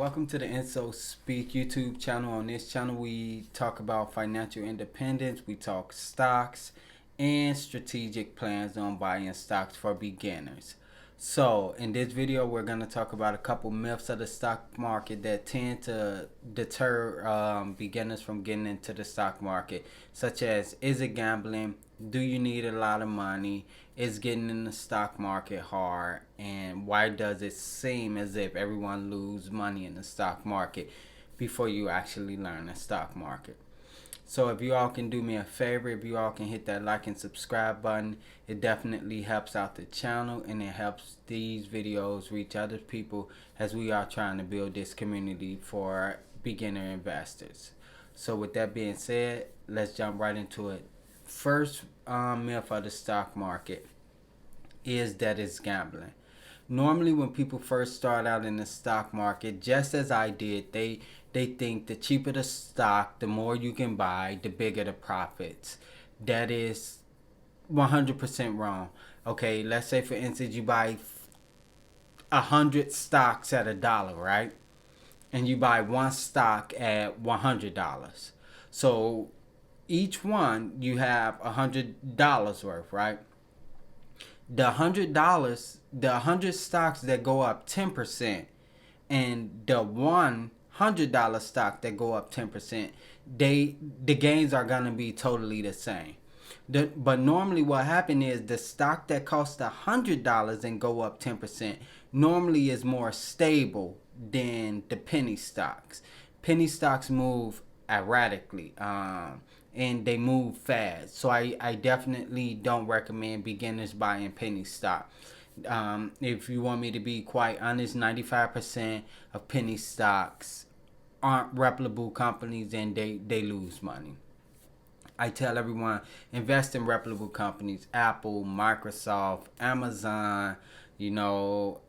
welcome to the Enso Speak YouTube channel. On this channel, we talk about financial independence, we talk stocks, and strategic plans on buying stocks for beginners. So, in this video, we're going to talk about a couple myths of the stock market that tend to deter beginners from getting into the stock market, such as, is it gambling? Do you need a lot of money? Is getting in the stock market hard? And why does it seem as if everyone loses money in the stock market before you actually learn the stock market? So if you all can do me a favor, if you all can hit that like and subscribe button, it definitely helps out the channel and it helps these videos reach other people as we are trying to build this community for beginner investors. So with that being said, let's jump right into it. First myth of the stock market is that it's gambling. Normally when people first start out in the stock market, just as I did, they think the cheaper the stock, the more you can buy, the bigger the profits. That is 100% wrong. Okay, let's say for instance you buy 100 stocks at $1, right? And you buy one stock at $100. So each one you have $100 worth, right? The $100, the 100 stocks that go up 10%, and the $100 stock that go up 10%, the gains are gonna be totally the same. But normally what happens is the stock that costs $100 and go up 10% normally is more stable than the penny stocks. Penny stocks move erratically, and they move fast. So I definitely don't recommend beginners buying penny stock. If you want me to be quite honest, 95% of penny stocks aren't reputable companies and they lose money. I tell everyone, invest in reputable companies: Apple, Microsoft, Amazon, Exxon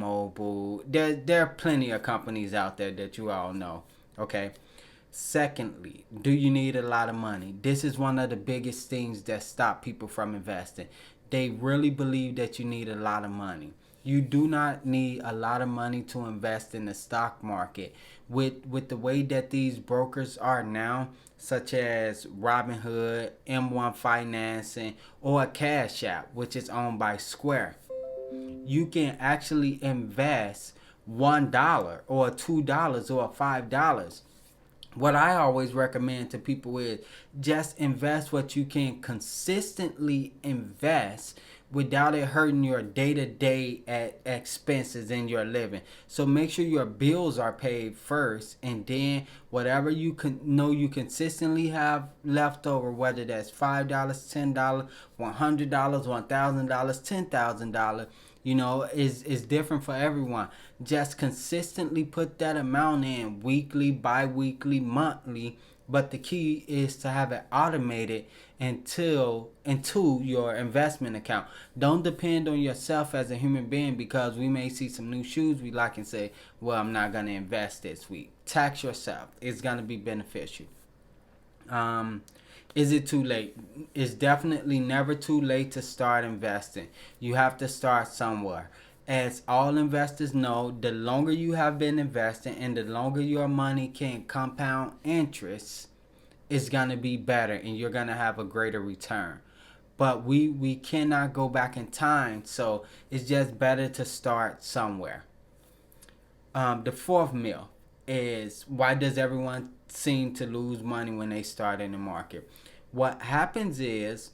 Mobil. There are plenty of companies out there that you all know. Okay. Secondly, do you need a lot of money? This is one of the biggest things that stop people from investing. They really believe that you need a lot of money. You do not need a lot of money to invest in the stock market. With the way that these brokers are now, such as Robinhood, M1 Financing, or Cash App, which is owned by Square, you can actually invest $1 or $2 or $5. What I always recommend to people is just invest what you can consistently invest without it hurting your day-to-day expenses in your living. So make sure your bills are paid first, and then whatever you you consistently have left over, whether that's $5, $10, $100, $1,000, $10,000, is different for everyone. Just consistently put that amount in weekly, bi-weekly, monthly, but the key is to have it automated into your investment account. Don't depend on yourself as a human being, because we may see some new shoes we like and say, well, I'm not going to invest this week. Tax yourself. It's going to be beneficial. Is it too late? It's definitely never too late to start investing. You have to start somewhere. As all investors know, the longer you have been investing and the longer your money can compound interest, it's going to be better and you're going to have a greater return. But we cannot go back in time, so it's just better to start somewhere. The fourth myth is, why does everyone seem to lose money when they start in the market? What happens is,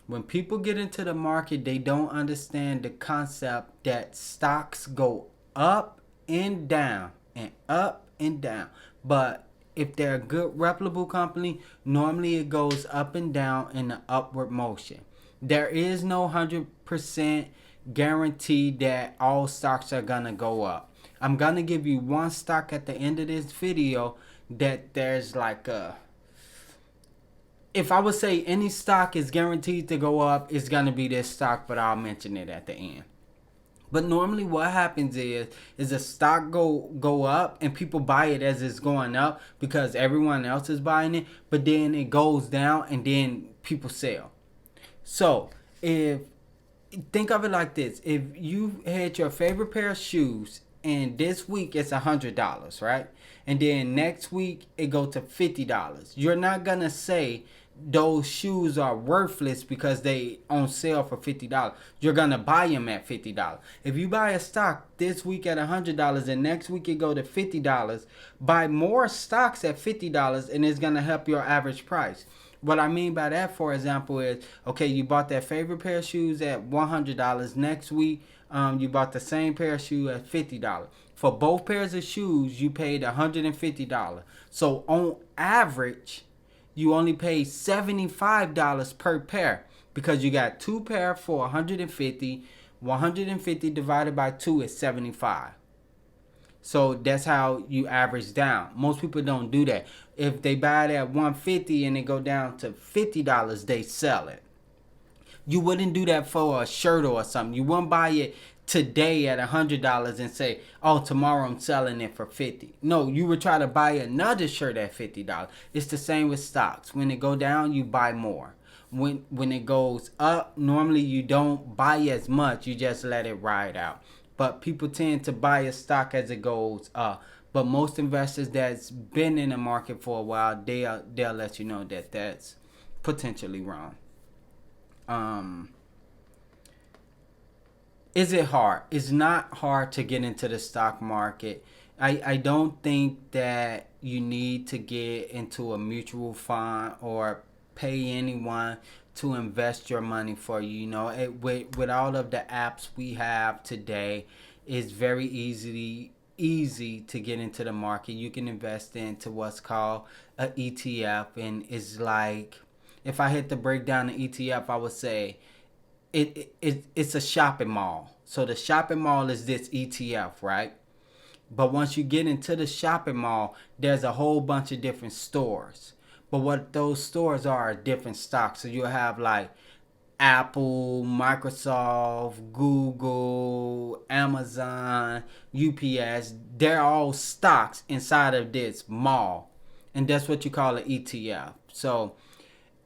when people get into the market, they don't understand the concept that stocks go up and down and up and down. But if they're a good reputable company, normally it goes up and down in an upward motion. There is no 100% guarantee that all stocks are gonna go up. I'm gonna give you one stock at the end of this video that there's like a, if I would say any stock is guaranteed to go up, it's going to be this stock, but I'll mention it at the end. But normally what happens is a stock go up and people buy it as it's going up because everyone else is buying it, but then it goes down and then people sell. So think of it like this: if you had your favorite pair of shoes and this week it's $100, right? And then next week it go to $50. You're not gonna say those shoes are worthless because they on sale for $50. You're gonna buy them at $50. If you buy a stock this week at $100 and next week it go to $50, buy more stocks at $50 and it's gonna help your average price. What I mean by that, for example, is okay, you bought that favorite pair of shoes at $100. Next week, you bought the same pair of shoes at $50. For both pairs of shoes, you paid $150. So on average, you only paid $75 per pair because you got two pair for 150. 150 divided by 2 is 75. So that's how you average down. Most people don't do that. If they buy it at 150 and it go down to $50, they sell it. You wouldn't do that for a shirt or something. You wouldn't buy it today at $100 and say, "Oh, tomorrow I'm selling it for 50." No, you would try to buy another shirt at $50. It's the same with stocks. When it go down, you buy more. When it goes up, normally you don't buy as much. You just let it ride out. But people tend to buy a stock as it goes up. But most investors that's been in the market for a while, they'll let you know that that's potentially wrong. Um, is it hard? It's not hard to get into the stock market. I don't think that you need to get into a mutual fund or pay anyone to invest your money for you. You know, with all of the apps we have today, it's very easy to get into the market. You can invest into what's called a ETF, and it's like, if I had to break down the ETF, I would say it's a shopping mall. So the shopping mall is this ETF, right? But once you get into the shopping mall, there's a whole bunch of different stores. But what those stores are different stocks. So you'll have like Apple, Microsoft, Google, Amazon, UPS. They're all stocks inside of this mall. And that's what you call an ETF. So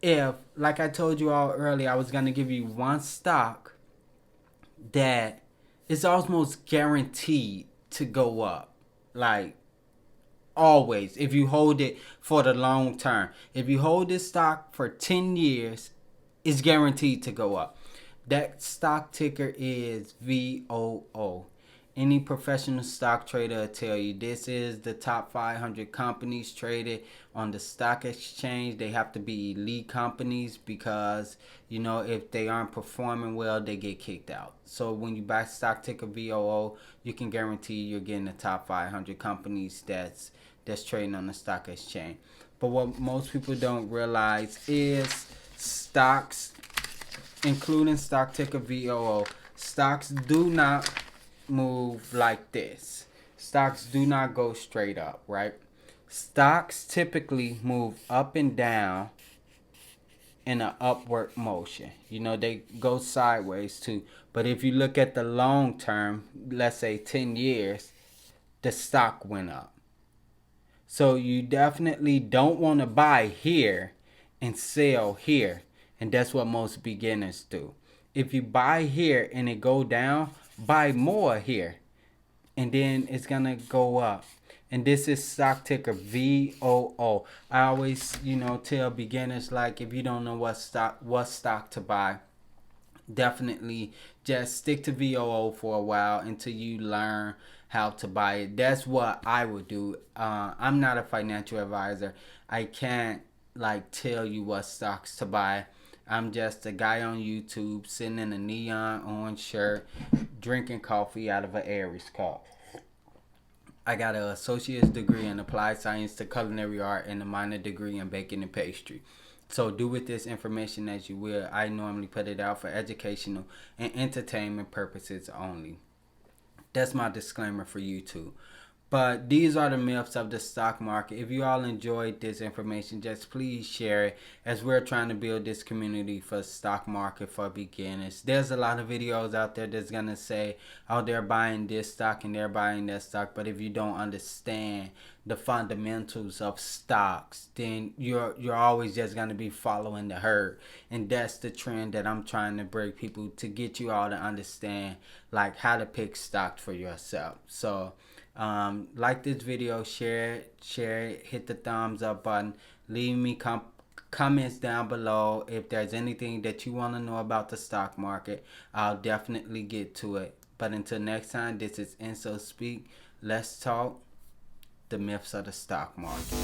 if, like I told you all earlier, I was going to give you one stock that is almost guaranteed to go up. Like, always, if you hold it for the long term. If you hold this stock for 10 years, it's guaranteed to go up. That stock ticker is VOO. Any professional stock trader will tell you this is the top 500 companies traded on the stock exchange. They have to be elite companies because, you know, if they aren't performing well, they get kicked out. So when you buy stock ticker VOO, you can guarantee you're getting the top 500 companies that's trading on the stock exchange. But what most people don't realize is stocks, including stock ticker VOO, stocks do not move like this. Stocks do not go straight up, right? Stocks typically move up and down in an upward motion. You know, they go sideways too. But if you look at the long term, let's say 10 years, the stock went up. So you definitely don't want to buy here and sell here. And that's what most beginners do. If you buy here and it go down, buy more here. And then it's going to go up. And this is stock ticker VOO. I always, tell beginners, like, if you don't know what stock to buy, definitely just stick to VOO for a while until you learn how to buy it. That's what I would do. I'm not a financial advisor. I can't tell you what stocks to buy. I'm just a guy on YouTube sitting in a neon orange shirt, drinking coffee out of an Aries cup. I got an associate's degree in applied science to culinary art and a minor degree in baking and pastry. So do with this information as you will. I normally put it out for educational and entertainment purposes only. That's my disclaimer for YouTube. But these are the myths of the stock market. If you all enjoyed this information, just please share it, as we're trying to build this community for stock market for beginners. There's a lot of videos out there that's gonna say, oh, they're buying this stock and they're buying that stock. But if you don't understand the fundamentals of stocks, then you're always just gonna be following the herd. And that's the trend that I'm trying to bring people, to get you all to understand like how to pick stocks for yourself. So like this video, share it, hit the thumbs up button, leave me comments down below. If there's anything that you want to know about the stock market, I'll definitely get to it. But until next time, this is Enso Speak. Let's talk the myths of the stock market.